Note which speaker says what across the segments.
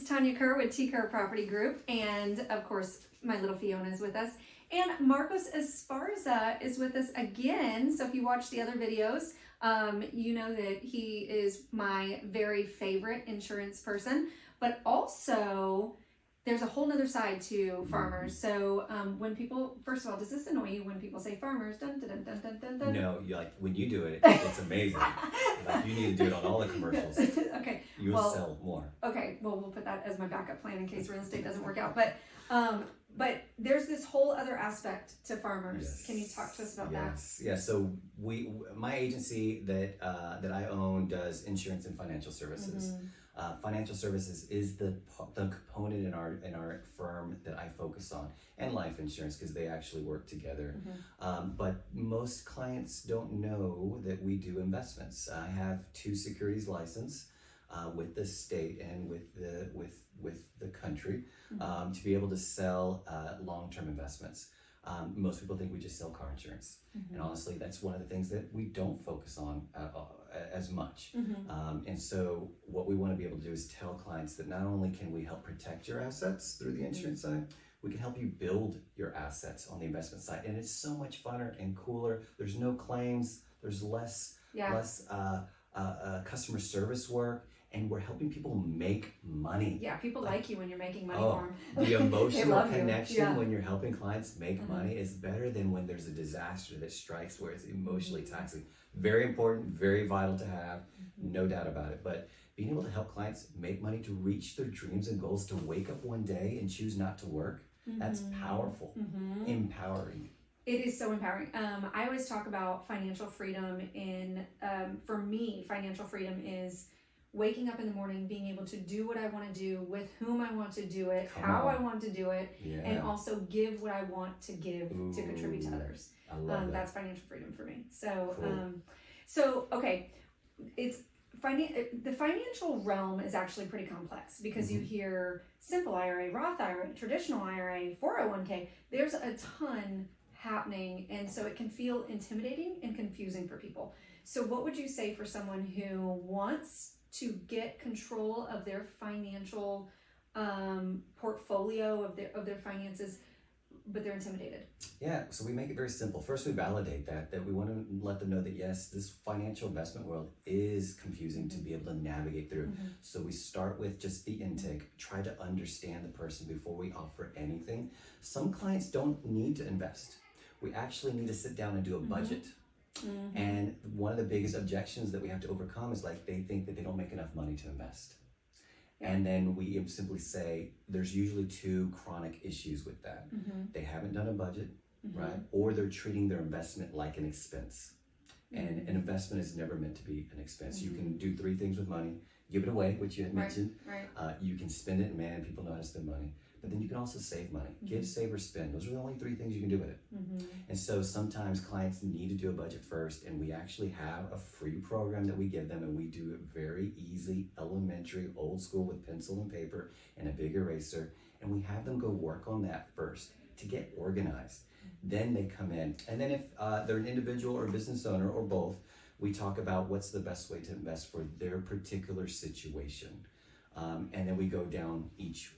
Speaker 1: is Tanya Kerr with T. Kerr Property Group, and of course, my little Fiona is with us. And Marcos Esparza is with us again. So if you watch the other videos, you know that he is my very favorite insurance person, but also there's a whole nother side to farmers. So when people, first of all, does this annoy you when people say farmers? Dun, dun, dun, dun, dun, dun.
Speaker 2: No, you like when you do it, it's amazing. Like you need to do it on all the commercials.
Speaker 1: Okay.
Speaker 2: You will sell more.
Speaker 1: Okay, well, we'll put that as my backup plan in case real estate doesn't work out. But there's this whole other aspect to farmers.
Speaker 2: Yes.
Speaker 1: Can you talk to us about that?
Speaker 2: Yeah. So my agency that I own does insurance and financial services.
Speaker 1: Mm-hmm.
Speaker 2: Financial services is the component in our firm that I focus on, and life insurance because they actually work together.
Speaker 1: Mm-hmm.
Speaker 2: But most clients don't know that we do investments. I have 2 securities license with the state and with the country to be able to sell long-term investments. Most people think we just sell car insurance, and honestly, that's one of the things that we don't focus on as much. And so what we want to be able to do is tell clients that not only can we help protect your assets through the insurance side, we can help you build your assets on the investment side. And it's so much funner and cooler. There's no claims, there's less customer service work, and we're helping people make money.
Speaker 1: Yeah, people like you when you're making money for them.
Speaker 2: The emotional connection
Speaker 1: Yeah.
Speaker 2: when you're helping clients make money is better than when there's a disaster that strikes where it's emotionally taxing. Very important, very vital to have, no doubt about it. But being able to help clients make money to reach their dreams and goals, to wake up one day and choose not to work, that's powerful, empowering.
Speaker 1: It is so empowering. I always talk about financial freedom for me, financial freedom is waking up in the morning, being able to do what I want to do, with whom I want to do it, how I want to do it, and also give what I want to give to contribute to others.
Speaker 2: I love that.
Speaker 1: That's financial freedom for me. So,
Speaker 2: Cool.
Speaker 1: Okay, it's the financial realm is actually pretty complex because you hear simple IRA, Roth IRA, traditional IRA, 401k. There's a ton happening, and so it can feel intimidating and confusing for people. So what would you say for someone who wants to get control of their financial portfolio of their finances, but they're intimidated?
Speaker 2: Yeah, so we make it very simple. First, we validate that we want to let them know that yes, this financial investment world is confusing to be able to navigate through. So we start with just the intake, try to understand the person before we offer anything. Some clients don't need to invest. We actually need to sit down and do a budget. And one of the biggest objections that we have to overcome is like they think that they don't make enough money to invest. And then we simply say there's usually 2 chronic issues with that. They haven't done a budget, right? Or they're treating their investment like an expense. And an investment is never meant to be an expense. You can do 3 things with money. Give it away, which you had mentioned. You can spend it, and man, people know how to spend money. But then you can also save money. Give, save, or spend. Those are the only 3 things you can do with it. And so sometimes clients need to do a budget first, and we actually have a free program that we give them, and we do it very easy, elementary, old school with pencil and paper and a big eraser. And we have them go work on that first to get organized. Then they come in. And then if they're an individual or a business owner or both, we talk about what's the best way to invest for their particular situation. And then we go down each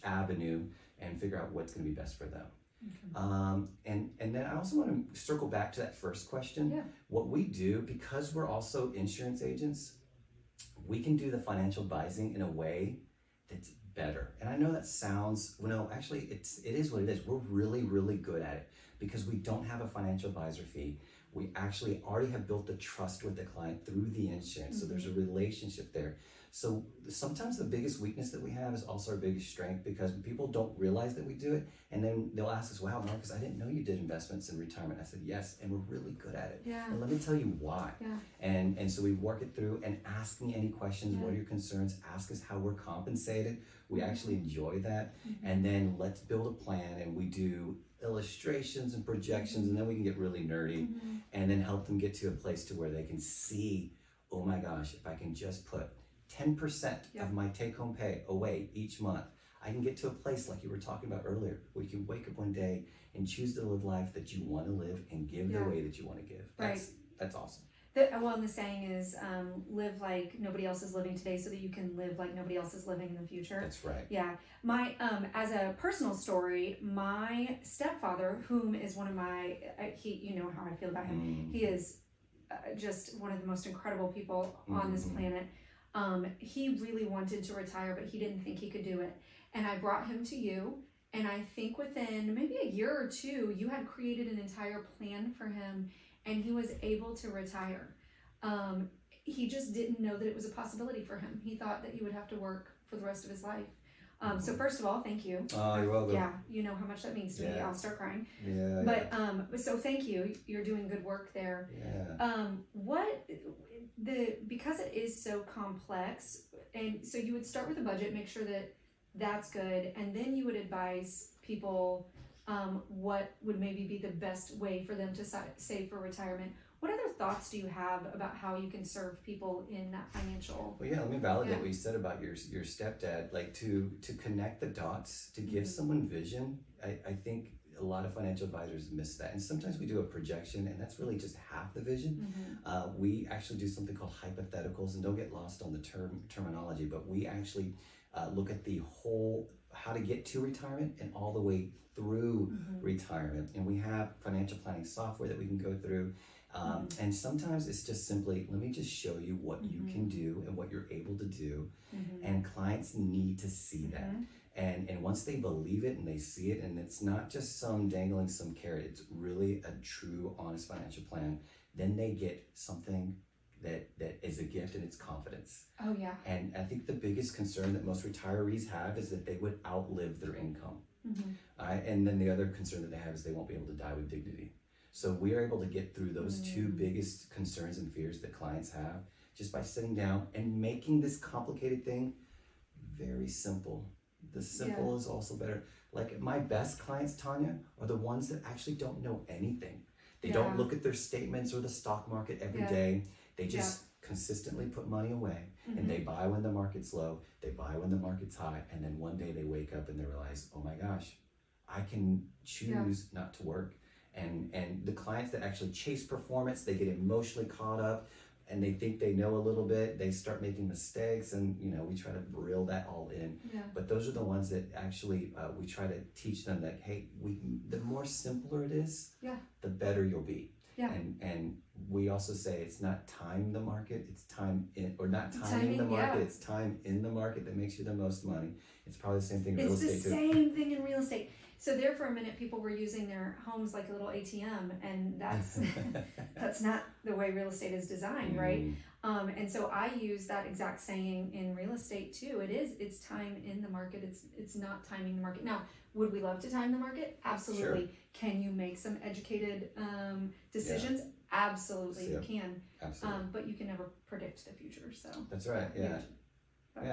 Speaker 2: avenue and figure out what's going to be best for them. And then I also want to circle back to that first question. What we do, because we're also insurance agents, we can do the financial advising in a way that's better. And I know that sounds, well, no, actually it is what it is. We're really, really good at it because we don't have a financial advisor fee. We actually already have built the trust with the client through the insurance. So there's a relationship there. So sometimes the biggest weakness that we have is also our biggest strength because people don't realize that we do it. And then they'll ask us, wow, Marcus, I didn't know you did investments in retirement. I said, yes, and we're really good at it. And let me tell you why. And so we work it through and ask me any questions. What are your concerns? Ask us how we're compensated. We actually enjoy that. And then let's build a plan, and we do illustrations and projections, and then we can get really nerdy and then help them get to a place to where they can see, oh my gosh, if I can just put 10% of my take-home pay away each month, I can get to a place like you were talking about earlier, where you can wake up one day and choose to live life that you want to live and give the way that you want to give. That's awesome.
Speaker 1: And the saying is, live like nobody else is living today so that you can live like nobody else is living in the future.
Speaker 2: That's right.
Speaker 1: Yeah. My, as a personal story, my stepfather, whom is one of my, you know how I feel about him. He is just one of the most incredible people on this planet. He really wanted to retire, but he didn't think he could do it. And I brought him to you. And I think within maybe a year or two, you had created an entire plan for him, and he was able to retire. He just didn't know that it was a possibility for him. He thought that he would have to work for the rest of his life. So first of all, thank you.
Speaker 2: Oh, you're welcome.
Speaker 1: Yeah, you know how much that means to me. I'll start crying.
Speaker 2: Yeah.
Speaker 1: But so thank you. You're doing good work there.
Speaker 2: Yeah.
Speaker 1: Because it is so complex, and so you would start with a budget, make sure that that's good, and then you would advise people what would maybe be the best way for them to save for retirement. What other thoughts do you have about how you can serve people in that financial?
Speaker 2: Well, let me validate what you said about your stepdad. Like to connect the dots, to give someone vision. I think a lot of financial advisors miss that, and sometimes we do a projection, and that's really just half the vision. We actually do something called hypotheticals, and don't get lost on the terminology, but we actually look at the whole, how to get to retirement and all the way through retirement. And we have financial planning software that we can go through. And sometimes it's just simply, let me just show you what you can do and what you're able to do. And clients need to see that. And once they believe it and they see it, and it's not just some dangling some carrot, it's really a true, honest financial plan, then they get something that is a gift, and it's confidence.
Speaker 1: Oh yeah.
Speaker 2: And I think the biggest concern that most retirees have is that they would outlive their income. And then the other concern that they have is they won't be able to die with dignity. So we are able to get through those two biggest concerns and fears that clients have just by sitting down and making this complicated thing very simple. The simple is also better. Like my best clients, Tanya, are the ones that actually don't know anything. They don't look at their statements or the stock market every day. They just consistently put money away, and they buy when the market's low, they buy when the market's high, and then one day they wake up and they realize, oh my gosh, I can choose not to work. And the clients that actually chase performance, they get emotionally caught up, and they think they know a little bit, they start making mistakes, and we try to reel that all in. But those are the ones that actually we try to teach them that, hey, the more simpler it is, the better you'll be. And we also say it's not time the market, it's time in, or not timing the market, it's time in the market that makes you the most money. It's probably the same thing in real estate too.
Speaker 1: It's the same thing in real estate. So there for a minute, people were using their homes like a little ATM, and that's not the way real estate is designed, right? And so I use that exact saying in real estate too. It's time in the market. It's not timing the market. Now, would we love to time the market? Absolutely. Sure. Can you make some educated decisions? Absolutely, you can.
Speaker 2: Absolutely.
Speaker 1: But you can never predict the future. So
Speaker 2: that's right. Yeah.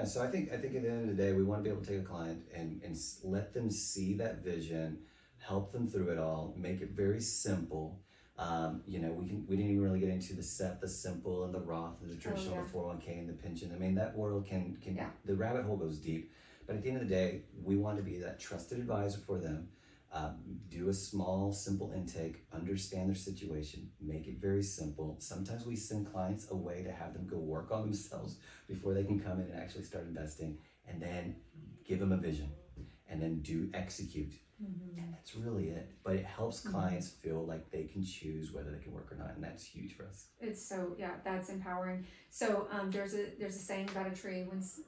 Speaker 2: So I think at the end of the day, we want to be able to take a client and let them see that vision, help them through it all, make it very simple. We didn't even really get into the simple and the Roth and the traditional, the 401k and the pension. I mean, that world can the rabbit hole goes deep. But at the end of the day, we want to be that trusted advisor for them. Do a small, simple intake, understand their situation, make it very simple. Sometimes we send clients away to have them go work on themselves before they can come in and actually start investing, and then give them a vision, and then execute. And that's really it. But it helps clients feel like they can choose whether they can work or not, and that's huge for us.
Speaker 1: It's so, that's empowering. So there's a saying about a tree. When's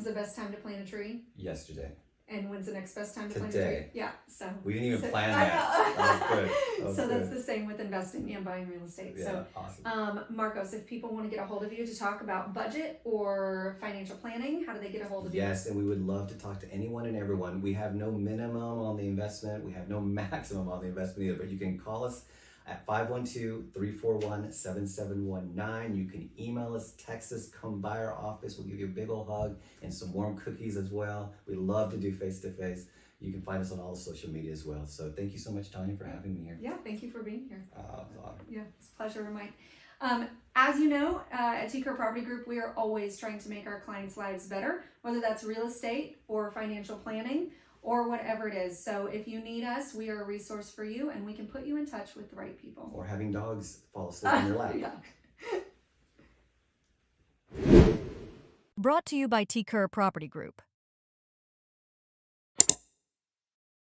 Speaker 1: the best time to plant a tree?
Speaker 2: Yesterday.
Speaker 1: And when's the next best time to plant a tree? Yeah, so.
Speaker 2: We didn't even plan that. That was good.
Speaker 1: So that's the same with investing and buying real estate.
Speaker 2: Yeah,
Speaker 1: so,
Speaker 2: awesome.
Speaker 1: Marcos, if people want to get a hold of you to talk about budget or financial planning, how do they get a hold of you?
Speaker 2: Yes, and we would love to talk to anyone and everyone. We have no minimum on the investment. We have no maximum on the investment either, but you can call us at 512-341-7719. You can email us, text us, come by our office. We'll give you a big old hug and some warm cookies as well. We love to do face-to-face. You can find us on all the social media as well. So thank you so much, Tanya, for having me here.
Speaker 1: Yeah, thank you for being here.
Speaker 2: Yeah,
Speaker 1: it's a pleasure of mine. As you know, at T-Care Property Group, we are always trying to make our clients' lives better, whether that's real estate or financial planning or whatever it is. So if you need us, we are a resource for you, and we can put you in touch with the right people.
Speaker 2: Or having dogs fall asleep in your lap.
Speaker 1: Yeah.
Speaker 3: Brought to you by T. Kerr Property Group.